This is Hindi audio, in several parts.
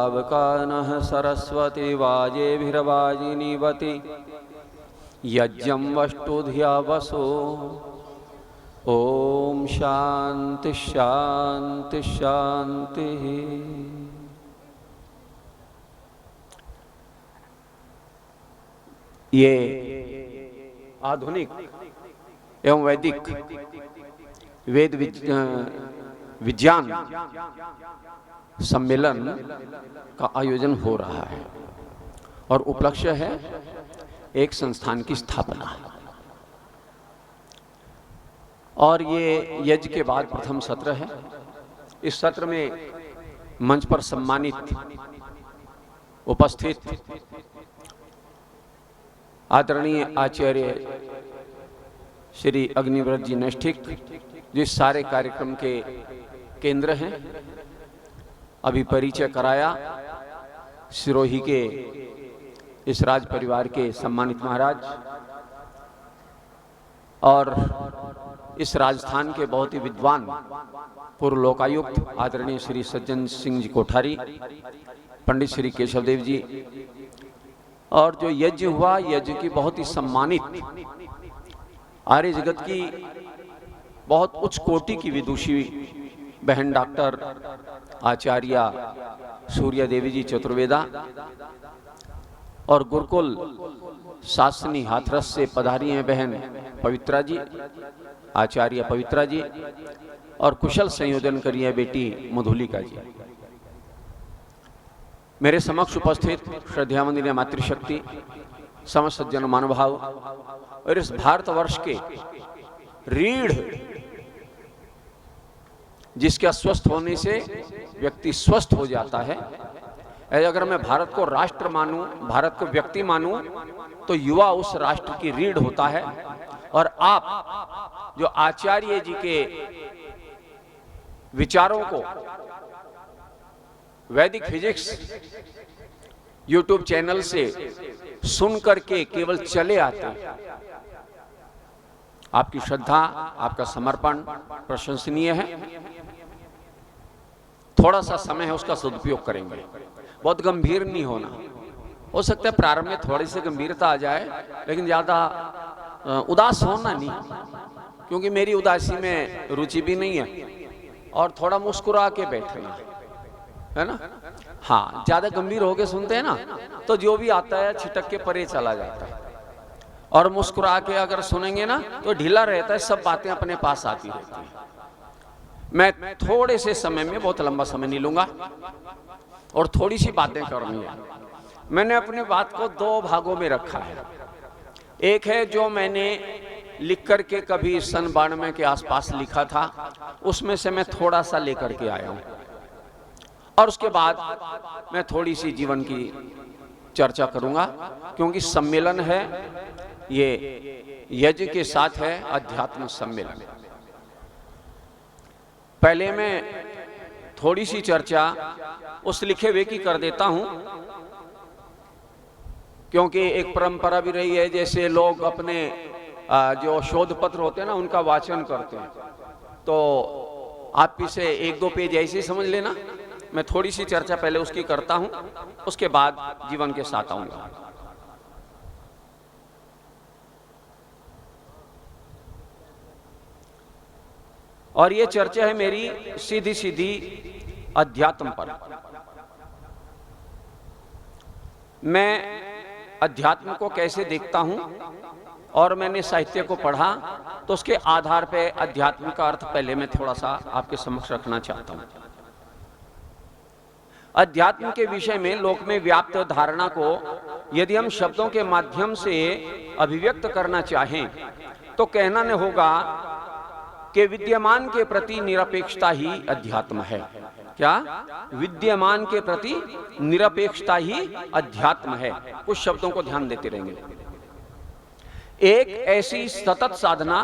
पावकानः सरस्वती वाजेभिर्वाजिनीवति यज्ञं वष्टुधिया वसो। ओम शांति शांति शांति। ये आधुनिक एवं वैदिक वेद विज्ञान सम्मेलन का आयोजन हो रहा है और उपलक्ष्य है एक संस्थान की स्थापना। और ये यज्ञ के बाद प्रथम सत्र है। इस सत्र में मंच पर सम्मानित उपस्थित आदरणीय आचार्य श्री अग्निव्रत जी नैष्ठिक जो इस सारे कार्यक्रम के केंद्र हैं, अभी परिचय कराया। सिरोही के इस राज परिवार के सम्मानित महाराज और इस राजस्थान के बहुत ही विद्वान पूर्व लोकायुक्त आदरणीय श्री सज्जन सिंह जी कोठारी, पंडित श्री केशवदेव जी, और जो यज्ञ हुआ, यज्ञ की बहुत ही सम्मानित आर्य जगत की बहुत उच्च कोटि की विदुषी बहन डॉक्टर आचार्य सूर्या देवी जी चतुर्वेदा और गुरुकुल शास्त्री हाथरस से पधारी हैं बहन पवित्रा जी, आचार्य पवित्रा जी, और कुशल संयोजन करी है बेटी मधुलिका जी। मेरे समक्ष उपस्थित श्रद्धावंदनीय मातृशक्ति, समस्त सज्जन महानुभाव और इस भारतवर्ष के रीढ़ जिसके अस्वस्थ होने से व्यक्ति स्वस्थ हो जाता है, अगर मैं भारत को राष्ट्र मानूं, भारत को व्यक्ति मानूं, तो युवा उस राष्ट्र की रीढ़ होता है। और आप जो आचार्य जी के विचारों को वैदिक फिजिक्स यूट्यूब चैनल से सुन करके केवल चले आते हैं, आपकी श्रद्धा, आपका समर्पण प्रशंसनीय है। थोड़ा सा समय है, उसका सदुपयोग करेंगे। बहुत गंभीर नहीं होना। हो सकता है प्रारंभ में थोड़ी सी गंभीरता आ जाए, लेकिन ज्यादा उदास होना नहीं, क्योंकि मेरी उदासी में रुचि भी नहीं है। और थोड़ा मुस्कुरा के बैठना है ना। हाँ, ज्यादा गंभीर होके सुनते हैं ना, तो जो भी आता है छिटक के परे चला जाता है। और मुस्कुरा के अगर सुनेंगे ना, तो ढीला रहता है, सब बातें अपने पास आती रहती हैं। मैं थोड़े से समय में, बहुत लंबा समय नहीं लूंगा, और थोड़ी सी बातें करनी है। मैंने अपनी बात को दो भागों में रखा है। एक है जो मैंने लिख करके कभी सन 92 के आसपास लिखा था, उसमें से मैं थोड़ा सा लेकर के आया हूं, और उसके बाद मैं थोड़ी सी जीवन की चर्चा करूंगा, क्योंकि सम्मेलन है ये यज्ञ के साथ है अध्यात्म सम्मेलन। पहले मैं थोड़ी सी चर्चा उस लिखे हुए की कर देता हूं, क्योंकि एक परंपरा भी रही है, जैसे लोग अपने जो शोध पत्र होते हैं ना, उनका वाचन करते हैं, तो आप इसे एक दो पेज ऐसे ही समझ लेना। मैं थोड़ी सी चर्चा पहले उसकी करता हूं, उसके बाद जीवन के साथ आऊंगा। और ये चर्चा है मेरी सीधी सीधी अध्यात्म पर। मैं अध्यात्म को कैसे देखता हूं, और मैंने साहित्य को पढ़ा, तो उसके आधार पे अध्यात्म का अर्थ पहले मैं थोड़ा सा आपके समक्ष रखना चाहता हूं। अध्यात्म के विषय में लोक में व्याप्त धारणा को यदि हम शब्दों के माध्यम से अभिव्यक्त करना चाहें, तो कहना न होगा कि विद्यमान के प्रति निरपेक्षता ही अध्यात्म है। क्या? विद्यमान के प्रति निरपेक्षता ही अध्यात्म है। कुछ शब्दों को ध्यान देते रहेंगे। एक ऐसी सतत साधना,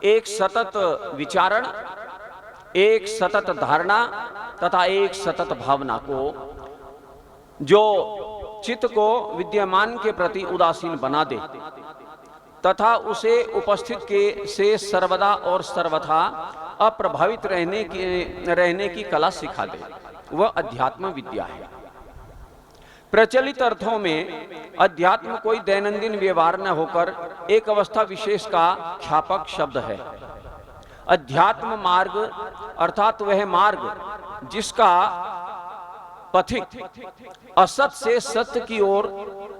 एक सतत विचारण, एक सतत धारणा तथा एक सतत भावना को, जो चित्त को विद्यमान के प्रति उदासीन बना दे तथा उसे उपस्थित के से सर्वदा और सर्वथा अप्रभावित रहने की कला सिखा दे, वह अध्यात्म विद्या है। प्रचलित अर्थों में अध्यात्म कोई दैनंदिन व्यवहार न होकर एक अवस्था विशेष का ख्यापक शब्द है। अध्यात्म मार्ग अर्थात वह मार्ग जिसका पथिक असत से सत्य की ओर,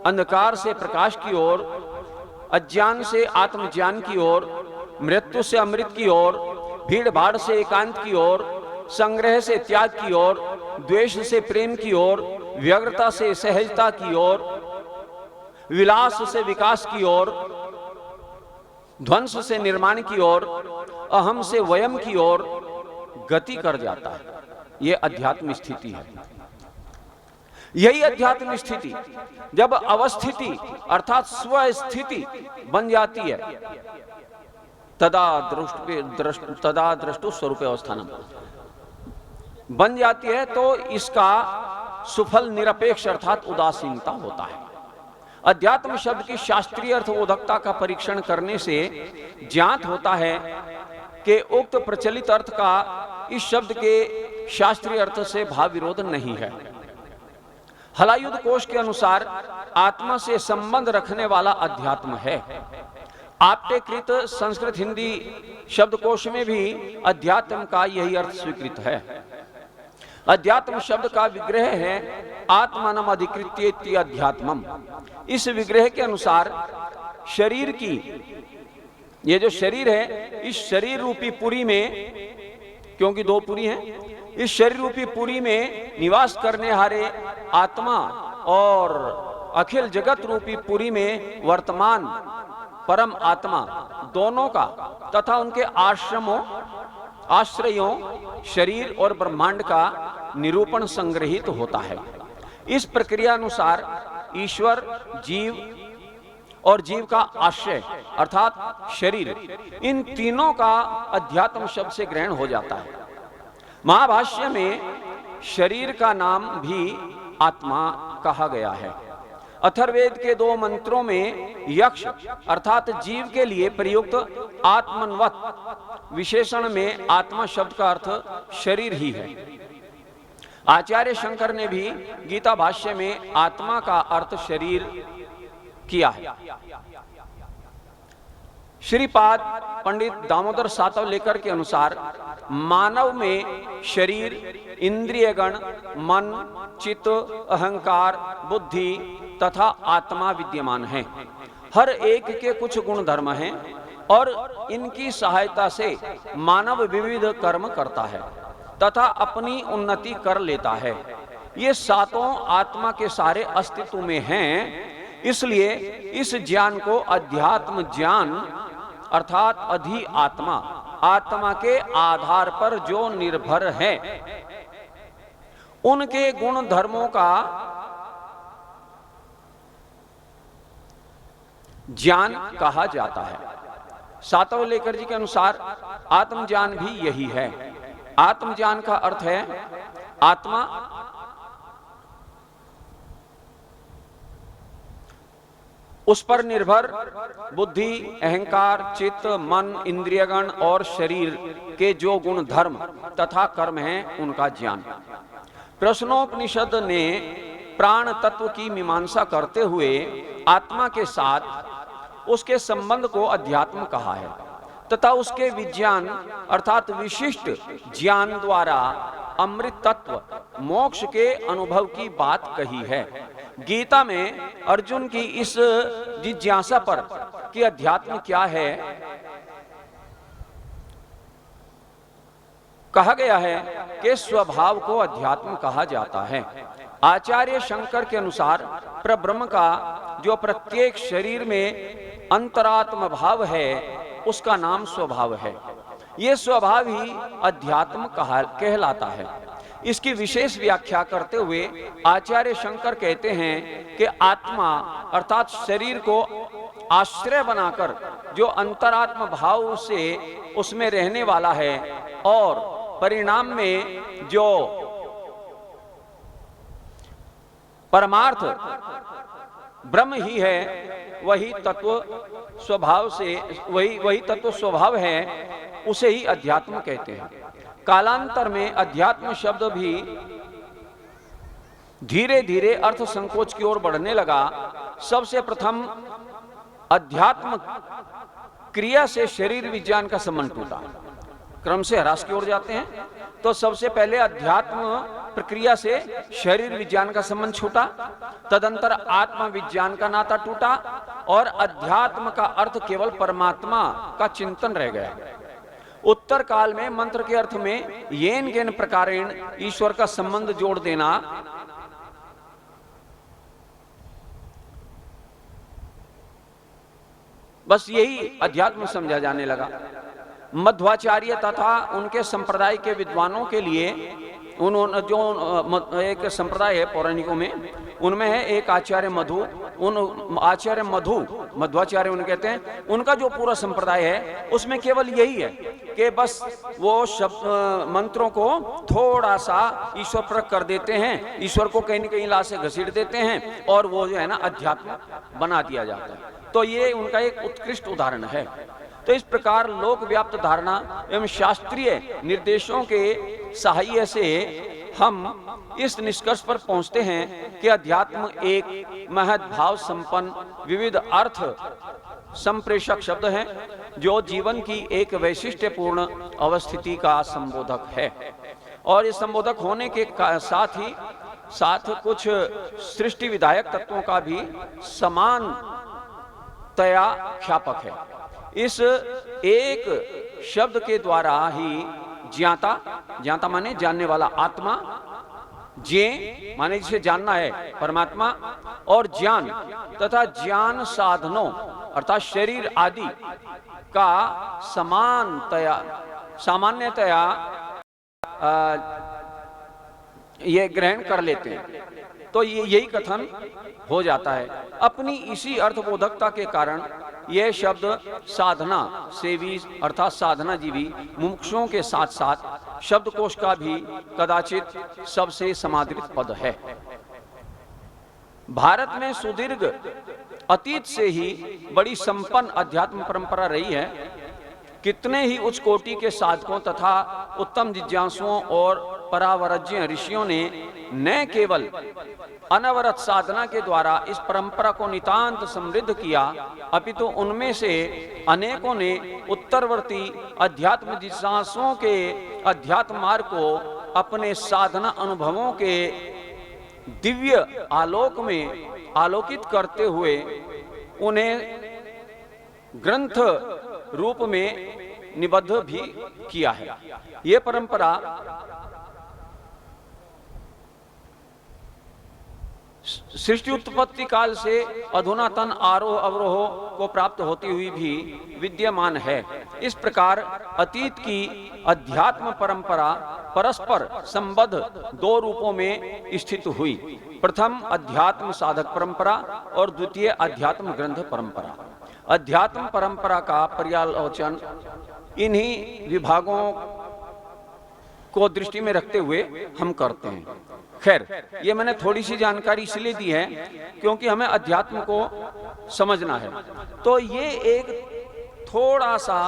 अंधकार से प्रकाश की ओर, अज्ञान से आत्मज्ञान की ओर, मृत्यु से अमृत की ओर, भीड़ भाड़ से एकांत की ओर, संग्रह से त्याग की ओर, द्वेष से प्रेम की ओर, व्यग्रता से सहजता की ओर, विलास से विकास की ओर, ध्वंस से निर्माण की ओर, अहम से वयम की ओर गति कर जाता है। यह अध्यात्म स्थिति है। यही अध्यात्म स्थिति जब अवस्थिति अर्थात स्वस्थिति बन जाती है, तदा दृष्टु स्वरूप अवस्थानम बन जाती है, तो इसका सुफल निरपेक्ष अर्थात उदासीनता होता है। अध्यात्म शब्द की शास्त्रीय अर्थबोधकता का परीक्षण करने से ज्ञात होता है कि उक्त प्रचलित अर्थ का इस शब्द के शास्त्रीय अर्थ से भाव विरोध नहीं है। हलायुध कोश के अनुसार आत्मा से संबंध रखने वाला अध्यात्म है। आपटेकृत संस्कृत हिंदी शब्दकोश में भी अध्यात्म का यही अर्थ स्वीकृत है। अध्यात्म शब्द का विग्रह है आत्मानम अधिकृत्य अध्यात्मम। इस विग्रह के अनुसार शरीर की, ये जो शरीर है, इस शरीर रूपी पुरी में, क्योंकि दो पुरी हैं, इस शरीर रूपी पुरी में निवास करने हारे आत्मा और अखिल जगत रूपी पुरी में वर्तमान परम आत्मा दोनों का तथा उनके आश्रयों शरीर और ब्रह्मांड का निरूपण संग्रहित होता है। इस प्रक्रिया अनुसार ईश्वर, जीव और जीव का आश्रय अर्थात शरीर, इन तीनों का अध्यात्म शब्द से ग्रहण हो जाता है। महाभाष्य में शरीर का नाम भी आत्मा कहा गया है। अथर्ववेद के 2 मंत्रों में यक्ष अर्थात जीव के लिए प्रयुक्त आत्मन्वत विशेषण में आत्मा शब्द का अर्थ शरीर ही है। आचार्य शंकर ने भी गीता भाष्य में आत्मा का अर्थ शरीर किया है। श्रीपाद पंडित दामोदर सातवलेकर के अनुसार मानव में शरीर, इंद्रियगण, मन, चित्त, अहंकार, बुद्धि तथा आत्मा विद्यमान है। हर एक के कुछ गुण धर्म हैं और इनकी सहायता से मानव विविध कर्म करता है तथा अपनी उन्नति कर लेता है। ये सातों आत्मा के सारे अस्तित्व में हैं, इसलिए इस ज्ञान को अध्यात्म ज्ञान अर्थात अधि आत्मा, आत्मा के आधार पर जो निर्भर है उनके गुण धर्मों का ज्ञान कहा जाता है। सातवलेकर जी के अनुसार आत्मज्ञान भी यही है। आत्मज्ञान का अर्थ है आत्मा उस पर निर्भर बुद्धि, अहंकार, चित्त, मन, इंद्रियगण और शरीर के जो गुण धर्म तथा कर्म हैं उनका ज्ञान। प्रश्नोपनिषद ने प्राण तत्व की मीमांसा करते हुए आत्मा के साथ उसके संबंध को अध्यात्म कहा है तथा उसके विज्ञान अर्थात विशिष्ट ज्ञान द्वारा अमृत तत्व मोक्ष के अनुभव की बात कही है। गीता में अर्जुन की इस जिज्ञासा पर कि अध्यात्म क्या है कहा गया है कि स्वभाव को अध्यात्म कहा जाता है। आचार्य शंकर के अनुसार परब्रह्म का जो प्रत्येक शरीर में अंतरात्म भाव है उसका नाम स्वभाव है। ये स्वभाव ही अध्यात्म कहलाता है। इसकी विशेष व्याख्या करते हुए आचार्य शंकर कहते हैं कि आत्मा अर्थात शरीर को आश्रय बनाकर जो अंतरात्म भाव से उसमें रहने वाला है और परिणाम में जो परमार्थ ब्रह्म ही है वही तत्व स्वभाव से वही तत्व स्वभाव है, उसे ही अध्यात्म कहते हैं। कालांतर में अध्यात्म शब्द भी धीरे धीरे अर्थ संकोच की ओर बढ़ने लगा। सबसे प्रथम अध्यात्म क्रिया से शरीर विज्ञान का संबंध टूटा। क्रम से ह्रास की ओर जाते हैं तो सबसे पहले अध्यात्म प्रक्रिया से शरीर विज्ञान का संबंध छूटा, तदंतर आत्म विज्ञान का नाता टूटा और अध्यात्म का अर्थ केवल परमात्मा का चिंतन रह गया। उत्तर काल में मंत्र के अर्थ में येन गेन प्रकारेण ईश्वर का संबंध जोड़ देना बस यही अध्यात्म समझा जाने लगा। मध्वाचार्य तथा उनके संप्रदाय के विद्वानों के लिए उन्होंने जो एक संप्रदाय है पौराणिकों में, उनमें है एक आचार्य मधु। उन आचार्य मध्वाचार्य उन्हें कहते हैं। उनका जो पूरा संप्रदाय है उसमें केवल यही है कि बस वो शब्द मंत्रों को थोड़ा सा ईश्वर पर कर देते हैं, ईश्वर को कहीं न कहीं ला से घसीट देते हैं और वो जो है ना अध्यात्म बना दिया जाता है। तो ये उनका एक उत्कृष्ट उदाहरण है। तो इस प्रकार लोक व्याप्त धारणा एवं शास्त्रीय निर्देशों के सहायता से हम इस निष्कर्ष पर पहुंचते हैं कि अध्यात्म एक महद भाव संपन्न विविध अर्थ संप्रेषक शब्द है जो जीवन की एक वैशिष्ट्यपूर्ण अवस्थिति का संबोधक है। और इस संबोधक होने के साथ कुछ सृष्टि विधायक तत्वों का भी समान तया ख्यापक है। इस एक शब्द के द्वारा ही ज्ञाता माने जानने वाला आत्मा, जे माने जिसे जानना है परमात्मा, और ज्ञान तथा ज्ञान साधनों अर्थात शरीर आदि का सामान्यतया ये ग्रहण कर लेते हैं। तो यही कथन हो जाता है। अपनी इसी अर्थबोधकता के कारण यह शब्द साधना सेवी अर्थात साधना जीवी मुमुक्षुओं के साथ साथ शब्दकोश का भी कदाचित सबसे समादृत पद है। भारत में सुदीर्घ अतीत से ही बड़ी संपन्न अध्यात्म परंपरा रही है। कितने ही उच्च कोटि के साधकों तथा उत्तम जिज्ञासुओं और परावरज्य ऋषियों ने न केवल अनवरत साधना के द्वारा इस परंपरा को नितांत समृद्ध किया, अपितु उनमें से अनेकों ने उत्तरवर्ती अध्यात्म जिज्ञासुओं के अध्यात्म मार्ग को अपने साधना अनुभवों के दिव्य आलोक में आलोकित करते हुए उन्हें ग्रंथ रूप में निबद्ध भी किया है। यह परंपरा सृष्टि उत्पत्ति काल से अधुनातन आरोह अवरोह को प्राप्त होती हुई भी विद्यमान है। इस प्रकार अतीत की अध्यात्म परंपरा परस्पर संबद्ध दो रूपों में स्थित हुई। प्रथम अध्यात्म साधक परंपरा और द्वितीय अध्यात्म ग्रंथ परंपरा। अध्यात्म परंपरा का पर्यालोचन इन्हीं विभागों को दृष्टि में रखते हुए हम करते हैं। खैर, ये मैंने थोड़ी सी जानकारी इसलिए दी है क्योंकि हमें अध्यात्म को समझना है। तो ये एक थोड़ा सा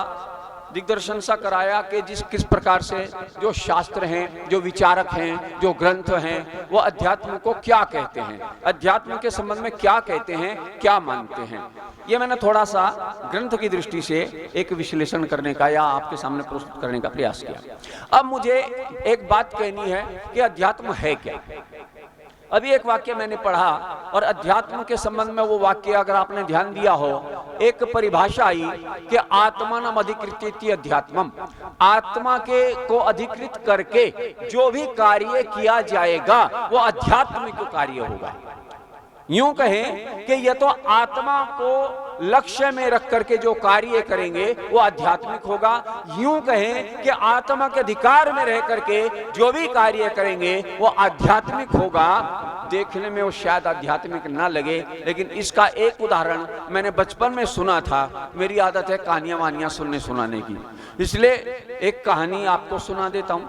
दिग्दर्शन सा कराया कि किस प्रकार से जो शास्त्र हैं, जो विचारक हैं, जो ग्रंथ हैं, वो अध्यात्म को क्या कहते हैं, अध्यात्म के संबंध में क्या कहते हैं, क्या मानते हैं। ये मैंने थोड़ा सा ग्रंथ की दृष्टि से एक विश्लेषण करने का या आपके सामने प्रस्तुत करने का प्रयास किया। अब मुझे एक बात कहनी है कि अध्यात्म है क्या। अभी एक वाक्य मैंने पढ़ा और अध्यात्म के संबंध में वो वाक्य अगर आपने ध्यान दिया हो, एक परिभाषा आई कि आत्मानम अधिकृत्य अध्यात्मम, आत्मा के को अधिकृत करके जो भी कार्य किया जाएगा वो आध्यात्मिक कार्य होगा। यूं कहें कि यह तो आत्मा को लक्ष्य में रख करके जो कार्य करेंगे वो आध्यात्मिक होगा। यूं कहें कि आत्मा के अधिकार में रह करके जो भी कार्य करेंगे वो आध्यात्मिक होगा। देखने में वो शायद आध्यात्मिक ना लगे, लेकिन इसका एक उदाहरण मैंने बचपन में सुना था। मेरी आदत है कहानियां वानियां सुनाने की, इसलिए एक कहानी आपको सुना देता हूं।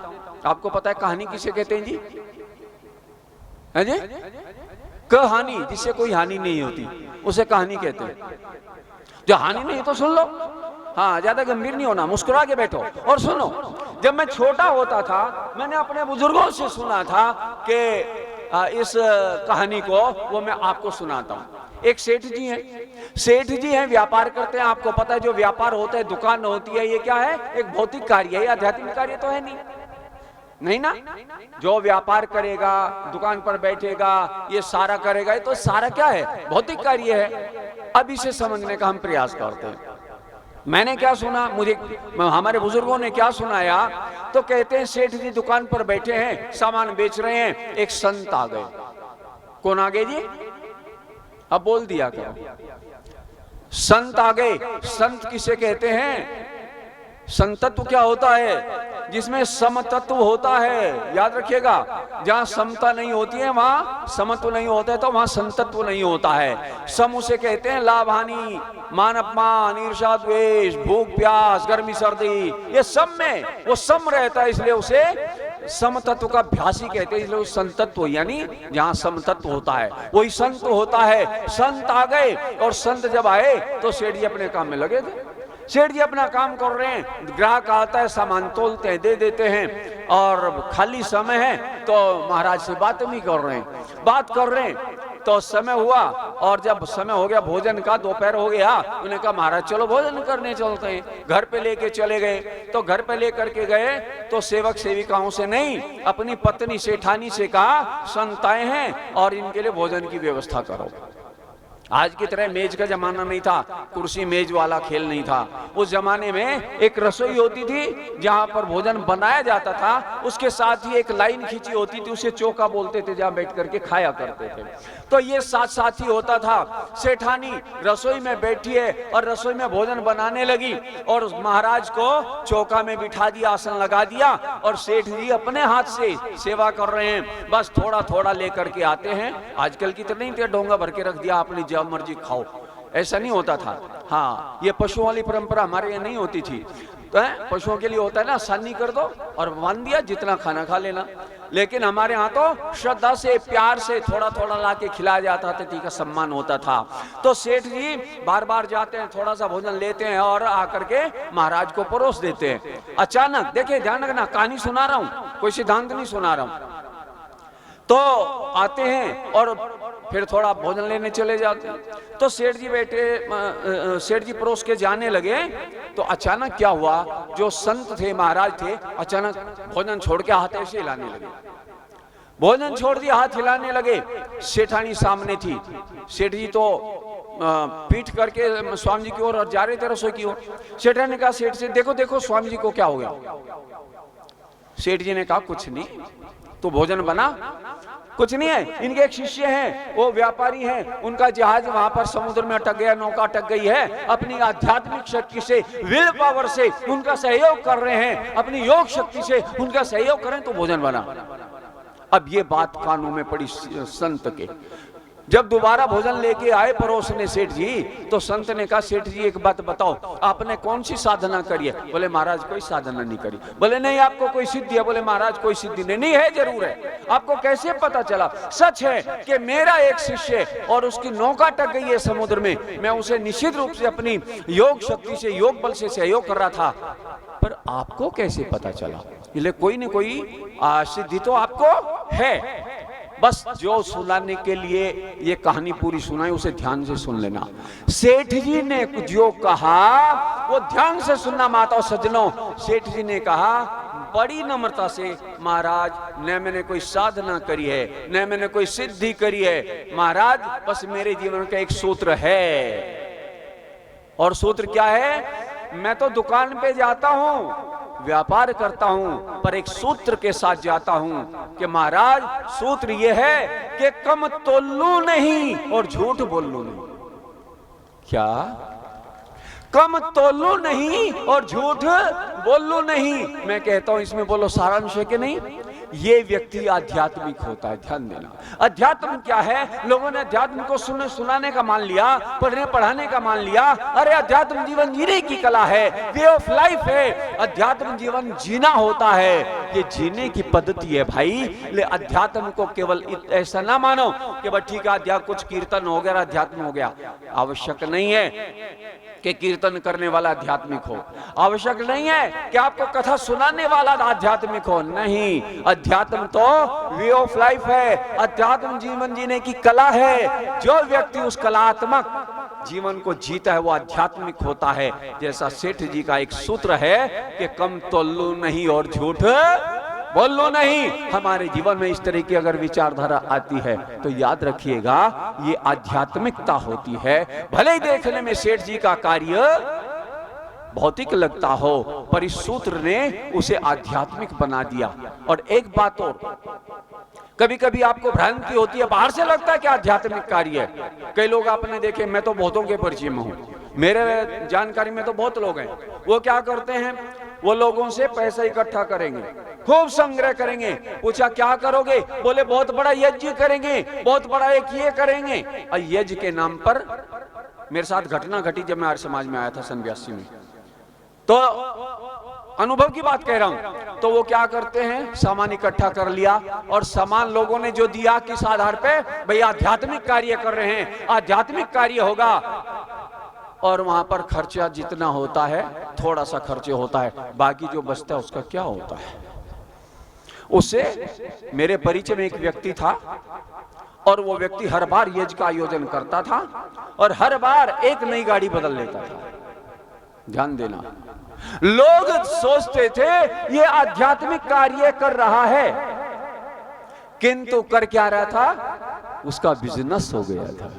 आपको पता है कहानी किसे कहते हैं जी? है जी? कहानी जिससे कोई हानि नहीं होती उसे कहानी कहते हैं। जो हानि नहीं तो सुन लो, हाँ, ज्यादा गंभीर नहीं होना, मुस्कुरा के बैठो और सुनो। जब मैं छोटा होता था मैंने अपने बुजुर्गों से सुना था कि इस कहानी को, वो मैं आपको सुनाता हूं। एक सेठ जी हैं, सेठ जी हैं, व्यापार करते हैं। आपको पता है जो व्यापार होता है, दुकान होती है, ये क्या है? एक भौतिक कार्य है, आध्यात्मिक कार्य तो है नहीं ना। जो व्यापार करेगा, दुकान पर बैठेगा, ये सारा करेगा, ये तो सारा क्या है? भौतिक कार्य है। अब इसे समझने का हम प्रयास करते हैं। मैंने क्या सुना, मुझे हमारे बुजुर्गों ने क्या सुनाया, तो कहते हैं सेठ जी दुकान पर बैठे हैं, सामान बेच रहे हैं, एक संत आ गए। कौन आ गए जी? अब बोल दिया क्या? संत आ गए। संत किसे कहते हैं? संतत्व क्या होता है? जिसमें समतत्व होता है। याद रखिएगा, जहां समता नहीं होती है वहां समत्व नहीं होता है, तो वहां संतत्व नहीं होता है। सम उसे कहते हैं लाभ हानि, मान अपमान, ईर्ष्या द्वेष, भूख प्यास, गर्मी सर्दी, ये सब में वो सम रहता है, इसलिए उसे समतत्व का अभ्यासी कहते हैं। इसलिए संतत्व यानी जहां समतत्व होता है वही संत होता है। संत आ गए, और संत जब आए तो सेठ जी अपने काम में लगे थे। सेठ जी अपना काम कर रहे हैं, ग्राहक आता है, सामान तोलते हैं, दे देते हैं, और खाली समय है तो महाराज से बात नहीं कर रहे हैं। बात कर रहे हैं तो समय हुआ, और जब समय हो गया भोजन का, दोपहर हो गया, उन्होंने कहा महाराज चलो भोजन करने चलते हैं। घर पे लेके चले गए। तो घर पे लेकर के गए तो सेवक सेविकाओं से नहीं, अपनी पत्नी सेठानी से कहा संत आए हैं और इनके लिए भोजन की व्यवस्था करो। आज की तरह मेज का जमाना नहीं था, कुर्सी मेज वाला खेल नहीं था। उस जमाने में एक रसोई होती थी जहां पर भोजन बनाया जाता था, उसके साथ ही एक लाइन खींची होती थी, उसे चौका बोलते थे, जहां बैठ करके खाया करते थे। तो ये साथ साथ ही होता था। सेठानी रसोई में बैठी है और रसोई में भोजन बनाने लगी, और महाराज को चौका में बिठा दिया, आसन लगा दिया, और सेठ जी अपने हाथ से सेवा कर रहे हैं। बस थोड़ा थोड़ा लेकर के आते हैं। आजकल की तरह नहीं, डोंगा भर के रख दिया, अपनी जब मर्जी खाओ, ऐसा नहीं होता था। हाँ, ये पशुओं वाली परंपरा हमारे यहाँ नहीं होती थी। तो पशुओं के लिए होता है ना, आसानी कर दो और बांध दिया, जितना खाना खा लेना। लेकिन हमारे यहाँ तो श्रद्धा से, प्यार से थोड़ा थोड़ा ला के खिलाया जाता था, अतिथि का सम्मान होता था। तो सेठ जी बार बार जाते हैं, थोड़ा सा भोजन लेते हैं और आकर के महाराज को परोस देते हैं। अचानक, देखिए ध्यान रखना, कहानी सुना रहा हूं, कोई सिद्धांत नहीं सुना रहा हूं। तो आते हैं और फिर थोड़ा भोजन लेने चले जाते हैं। तो सेठ जी बैठे, सेठ जी परोस के जाने लगे, तो अचानक क्या हुआ, जो संत थे, महाराज थे, अचानक भोजन छोड़ के हाथ ऐसे हिलाने लगे। भोजन छोड़ दिया, हाथ हिलाने लगे। सेठानी सामने थी। सेठ जी तो पीठ करके स्वामी जी की ओर जा रहे थे, रसोई की ओर। सेठानी ने कहा सेठ से, देखो देखो स्वामी जी को क्या हो गया। सेठ जी ने कहा कुछ नहीं, तो भोजन बना, कुछ नहीं है। इनके एक शिष्य हैं, वो व्यापारी हैं, उनका जहाज वहां पर समुद्र में अटक गया, नौका अटक गई है। अपनी आध्यात्मिक शक्ति से, विल पावर से उनका सहयोग कर रहे हैं, अपनी योग शक्ति से उनका सहयोग करें तो भोजन बना। अब ये बात कानों में पड़ी संत के। जब दोबारा भोजन लेके आए परोसने सेठ जी, तो संत ने कहा सेठ जी एक बात बताओ, आपने कौन सी साधना करी है? बोले महाराज कोई साधना नहीं करी। बोले नहीं, आपको कोई सिद्धि है? बोले महाराज कोई सिद्धि नहीं। नहीं है, जरूर है। आपको कैसे पता चला? सच है कि मेरा एक शिष्य और उसकी नौका अटक गई है समुद्र में, मैं उसे निश्चित रूप से अपनी योग शक्ति से, योग बल से सहयोग कर रहा था। पर आपको कैसे पता चला? इसलिए कोई न कोई सिद्धि तो आपको है। बस जो सुनाने के लिए ये कहानी पूरी सुनाई, उसे ध्यान से सुन लेना। सेठ जी ने जो कहा वो ध्यान से सुनना माता और सज्जनों। सेठ जी ने कहा बड़ी नम्रता से, महाराज न मैंने कोई साधना करी है, न मैंने कोई सिद्धि करी है, महाराज बस मेरे जीवन का एक सूत्र है। और सूत्र क्या है? मैं तो दुकान पे जाता हूं, व्यापार करता हूं, पर एक सूत्र के साथ जाता हूं कि महाराज सूत्र यह है कि कम तोलू नहीं और झूठ बोलू नहीं। क्या? कम तोलू नहीं और झूठ बोलू नहीं। मैं कहता हूं इसमें बोलो सारांश है कि नहीं? ये व्यक्ति आध्यात्मिक होता है। ध्यान देना, अध्यात्म क्या है? लोगों ने अध्यात्म को सुनाने का मान लिया, पढ़ने पढ़ाने का मान लिया। अरे अध्यात्म जीवन जीने की कला है, वे ऑफ लाइफ है। अध्यात्म जीवन जीना होता है, ये जीने की पद्धति है भाई। ले अध्यात्म को केवल ऐसा ना मानो कि बस ठीक है अध्यात्म, कुछ कीर्तन हो गया अध्यात्म हो गया। आवश्यक नहीं है कि कीर्तन करने वाला आध्यात्मिक हो। आवश्यक नहीं है कि आपको कथा सुनाने वाला आध्यात्मिक हो। नहीं, अध्यात्म तो वे ऑफ लाइफ है, अध्यात्म जीवन जीने की कला है। जो व्यक्ति उस कलात्मक जीवन को जीता है वो आध्यात्मिक होता है। जैसा सेठ जी का एक सूत्र है कि कम तोल्लू नहीं और झूठ बोलो नहीं। हमारे जीवन में इस तरह की अगर विचारधारा आती है तो याद रखिएगा ये आध्यात्मिकता होती है। भले ही देखने में सेठ जी का कार्य भौतिक लगता हो, पर इस सूत्र ने उसे आध्यात्मिक बना दिया। और एक बात और, कभी कभी आपको भ्रांति होती है, बाहर से लगता है कि आध्यात्मिक कार्य है। कई लोग आपने देखे, मैं तो बहुतों के परिचय में हूं, मेरे जानकारी में तो बहुत लोग हैं, वो क्या करते हैं, वो लोगों से पैसा इकट्ठा करेंगे, खूब संग्रह करेंगे। पूछा क्या करोगे, बोले बहुत बड़ा यज्ञ करेंगे, बहुत बड़ा एक ये करेंगे। और यज्ञ के नाम पर मेरे साथ घटना घटी जब मैं आर्य समाज में आया था सन 82 में, तो अनुभव की बात कह रहा हूं। तो वो क्या करते हैं, सामान इकट्ठा कर लिया और सामान लोगों ने जो दिया किस आधार पे, भाई आध्यात्मिक कार्य कर रहे हैं, आध्यात्मिक कार्य होगा। और वहां पर खर्चा जितना होता है थोड़ा सा खर्च होता है, बाकी जो बचता है उसका क्या होता है। उससे मेरे परिचय में एक व्यक्ति था और वो व्यक्ति हर बार यज्ञ का आयोजन करता था और हर बार एक नई गाड़ी बदल लेता था। ध्यान देना, लोग सोचते थे ये आध्यात्मिक कार्य कर रहा है, किंतु कर क्या रहा था, उसका बिजनेस हो गया था।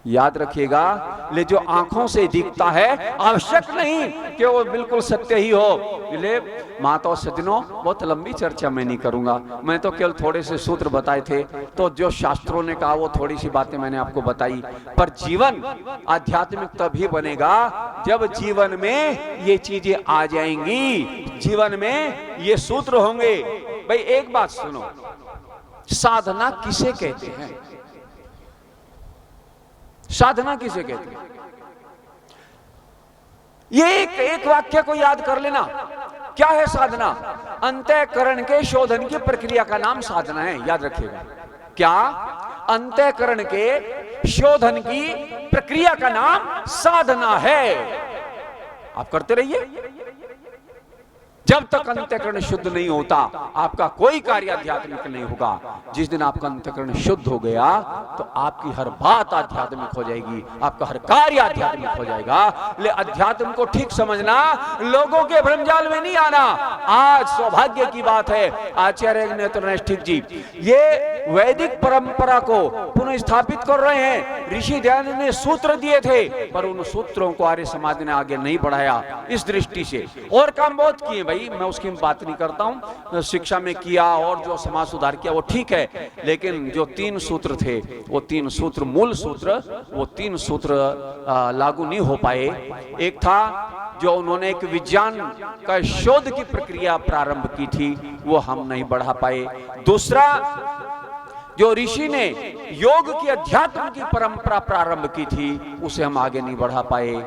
याद रखिएगा, ले जो आंखों से दिखता है आवश्यक नहीं कि वो बिल्कुल सत्य ही हो। ले माता और सज्जनों, बहुत लंबी चर्चा मैं नहीं करूंगा, मैं तो केवल थोड़े से सूत्र बताए थे। तो जो शास्त्रों ने कहा वो थोड़ी सी बातें मैंने आपको बताई। पर जीवन आध्यात्मिक तभी बनेगा जब जीवन में ये चीजें आ जाएंगी, जीवन में ये सूत्र होंगे। भाई एक बात सुनो, साधना किसे कहते हैं, साधना किसे कहते हैं, ये एक वाक्य को याद कर लेना। क्या है साधना, अंतःकरण के शोधन की प्रक्रिया का नाम साधना है। याद रखिएगा, क्या, अंतःकरण के शोधन की प्रक्रिया का नाम साधना है। आप करते रहिए, जब तक अंतःकरण शुद्ध नहीं होता आपका कोई कार्य आध्यात्मिक नहीं होगा। जिस दिन आपका अंतःकरण शुद्ध हो गया तो आपकी हर बात आध्यात्मिक हो जाएगी, आपका हर कार्य आध्यात्मिक हो जाएगा। ले अध्यात्म को ठीक समझना, लोगों के भ्रमजाल में नहीं आना। आज सौभाग्य की बात है, आचार्य नेत्रनैष्ठिक जी ये वैदिक परंपरा को पुनः स्थापित कर रहे हैं। ऋषि दयानंद ने सूत्र दिए थे, पर उन सूत्रों को आर्य समाज ने आगे नहीं बढ़ाया। इस दृष्टि से और काम बहुत किए भाई, मैं उसकी बात नहीं करता हूं, शिक्षा में किया और जो समाज सुधार किया वो ठीक है, लेकिन जो 3 सूत्र थे वो 3 सूत्र, मूल सूत्र, वो 3 सूत्र लागू नहीं हो पाए। एक था जो उन्होंने एक विज्ञान का शोध की प्रक्रिया प्रारंभ की थी, वो हम नहीं बढ़ा पाए। दूसरा, जो ऋषि ने योग की अध्यात्म की परंपरा प्रारंभ की थी, उसे हम आगे नहीं बढ़ा पाए।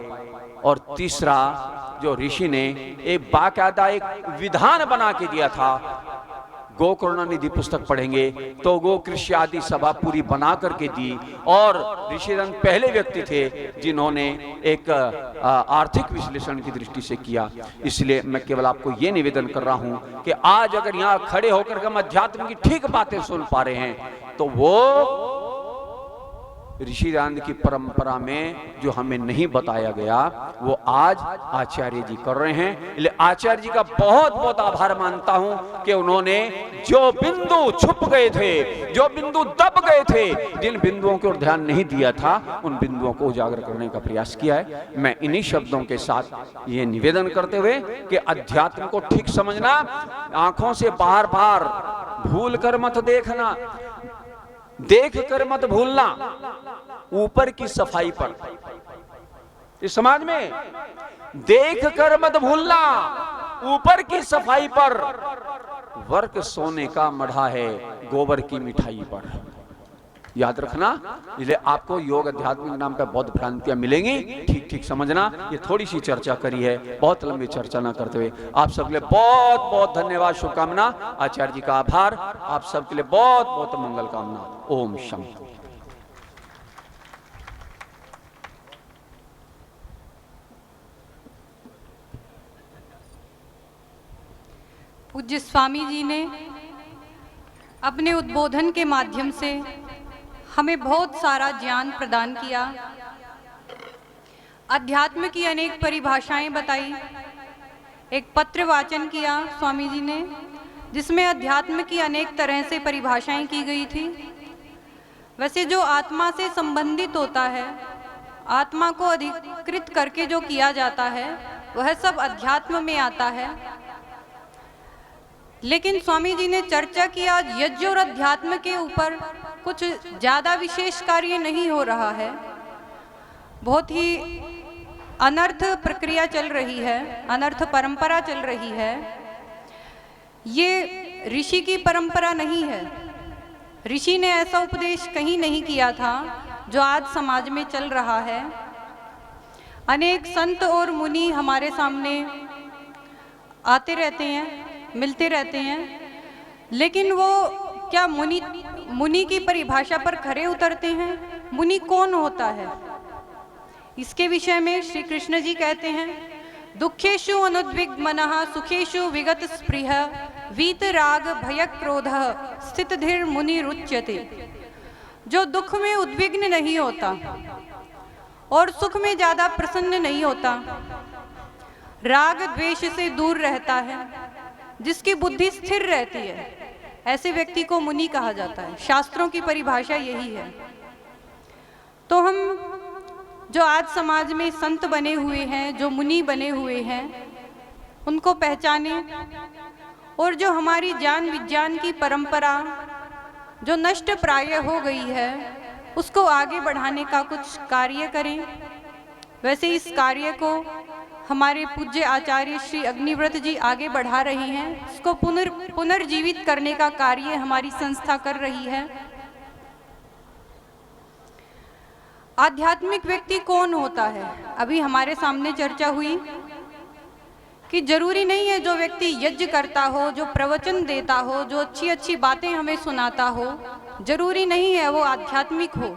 और तीसरा, जो ऋषि ने एक बाकायदा एक विधान बना के दिया था, गो करुणानिधि पुस्तक पढ़ेंगे तो गो कृषि आदि सभा पूरी बना करके दी। और ऋषिदंत पहले व्यक्ति थे जिन्होंने एक आर्थिक विश्लेषण की दृष्टि से किया। इसलिए मैं केवल आपको ये निवेदन कर रहा हूं कि आज अगर यहाँ खड़े होकर हम अध्यात्म की ठीक बातें सुन पा रहे हैं तो वो ऋषिदानंद की परंपरा में जो हमें नहीं बताया गया वो आज आचार्य जी कर रहे हैं। इसलिए आचार्य जी का बहुत बहुत आभार मानता हूं कि उन्होंने जो बिंदु छुप गए थे, जो बिंदु दब गए थे, जिन बिंदुओं की ओर ध्यान नहीं दिया था, उन बिंदुओं को उजागर करने का प्रयास किया है। मैं इन्हीं शब्दों के साथ ये निवेदन करते हुए कि अध्यात्म को ठीक समझना, आंखों से बार बार भूल कर मत देखना, देख कर मत भूलना, ऊपर की सफाई पर, इस समाज में देख कर मत भूलना, ऊपर की सफाई पर। वर्क सोने का मढ़ा है, गोबर की मिठाई पर। याद रखना, इसलिए आपको योग अध्यात्म के नाम पर बहुत भ्रांतियां मिलेंगी, ठीक ठीक समझना। ये थोड़ी सी चर्चा करी है, बहुत लंबी चर्चा ना करते हुए आप सबके लिए बहुत बहुत धन्यवाद, शुभकामना, आचार्य जी का आभार, आप सबके लिए बहुत बहुत मंगल कामना। ओम शांति। पूज्य स्वामी जी ने अपने उद्बोधन के माध्यम से हमें बहुत सारा ज्ञान प्रदान किया। अध्यात्म की अनेक परिभाषाएं बताई। एक पत्र वाचन किया स्वामी जी ने, जिसमें अध्यात्म की अनेक तरह से परिभाषाएं की गई थी। वैसे जो आत्मा से संबंधित होता है, आत्मा को अधिकृत करके जो किया जाता है, वह सब अध्यात्म में आता है। लेकिन स्वामी जी ने चर्चा किया यज्ञ और अध्यात्म के ऊपर कुछ ज़्यादा विशेष कार्य नहीं हो रहा है, बहुत ही अनर्थ प्रक्रिया चल रही है, अनर्थ परंपरा चल रही है। ये ऋषि की परंपरा नहीं है। ऋषि ने ऐसा उपदेश कहीं नहीं किया था जो आज समाज में चल रहा है। अनेक संत और मुनि हमारे सामने आते रहते हैं, मिलते रहते हैं, लेकिन वो क्या मुनि की परिभाषा पर खरे उतरते हैं? मुनि कौन होता है? इसके विषय में श्री कृष्ण जी कहते हैं, दुखेषु अनुद्विग्न मनः सुखेषु विगत स्पृह वीतराग भय क्रोध स्थित धीर मुनि रुच्यते। जो दुख में उद्विग्न नहीं होता और सुख में ज्यादा प्रसन्न नहीं होता, राग द्वेष से दूर रहता है, जिसकी बुद्धि स्थिर रहती है, ऐसे व्यक्ति को मुनि कहा जाता है। शास्त्रों की परिभाषा यही है। तो हम जो आज समाज में संत बने हुए हैं, जो मुनि बने हुए हैं, उनको पहचाने और जो हमारी ज्ञान विज्ञान की परंपरा जो नष्ट प्राय हो गई है, उसको आगे बढ़ाने का कुछ कार्य करें। वैसे इस कार्य को हमारे पूज्य आचार्य श्री अग्निव्रत जी आगे बढ़ा रहे हैं। इसको पुनर्जीवित करने का कार्य हमारी संस्था कर रही है। आध्यात्मिक व्यक्ति कौन होता है? अभी हमारे सामने चर्चा हुई कि जरूरी नहीं है जो व्यक्ति यज्ञ करता हो, जो प्रवचन देता हो, जो अच्छी अच्छी बातें हमें सुनाता हो, जरूरी नहीं है वो आध्यात्मिक हो।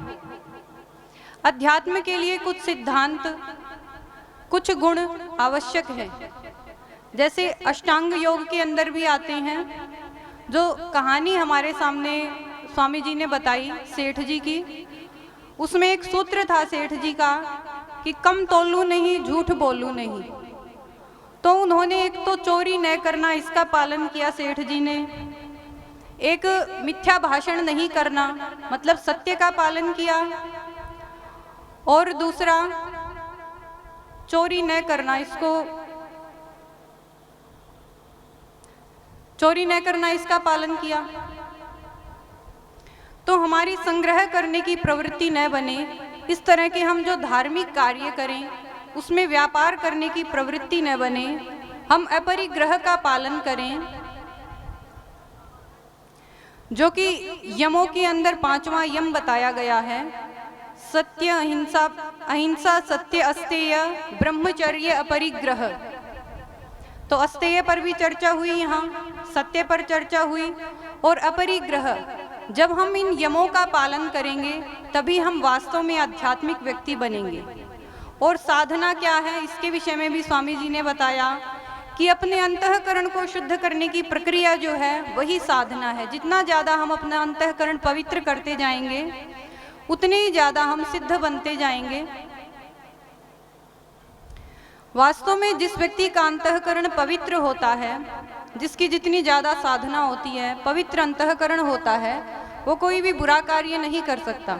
अध्यात्म के लिए कुछ सिद्धांत, कुछ गुण आवश्यक है। जैसे अष्टांग योग के अंदर भी आते हैं। जो कहानी हमारे सामने स्वामी जी ने बताई सेठ जी की, उसमें एक सूत्र था सेठ जी का कि कम तोलू नहीं, झूठ बोलू नहीं। तो उन्होंने एक तो चोरी न करना, इसका पालन किया सेठ जी ने। एक मिथ्या भाषण नहीं करना, मतलब सत्य का पालन किया। और दूसरा चोरी न करना, चोरी न करना, इसका पालन किया। तो हमारी संग्रह करने की प्रवृत्ति न बने। इस तरह के हम जो धार्मिक कार्य करें उसमें व्यापार करने की प्रवृत्ति न बने। हम अपरिग्रह का पालन करें, जो कि यमों के अंदर 5वां यम बताया गया है। सत्य, अहिंसा, अहिंसा, सत्य, अस्तेय, ब्रह्मचर्य, अपरिग्रह। तो अस्तेय पर भी चर्चा हुई, यहाँ सत्य पर चर्चा हुई और अपरिग्रह। जब हम इन यमों का पालन करेंगे तभी हम वास्तव में आध्यात्मिक व्यक्ति बनेंगे। और साधना क्या है, इसके विषय में भी स्वामी जी ने बताया कि अपने अंतःकरण को शुद्ध करने की प्रक्रिया जो है वही साधना है। जितना ज़्यादा हम अपना अंतःकरण पवित्र करते जाएंगे, उतने ही ज़्यादा हम सिद्ध बनते जाएंगे। वास्तव में जिस व्यक्ति का अंतःकरण पवित्र होता है, जिसकी जितनी ज़्यादा साधना होती है, पवित्र अंतःकरण होता है, वो कोई भी बुरा कार्य नहीं कर सकता।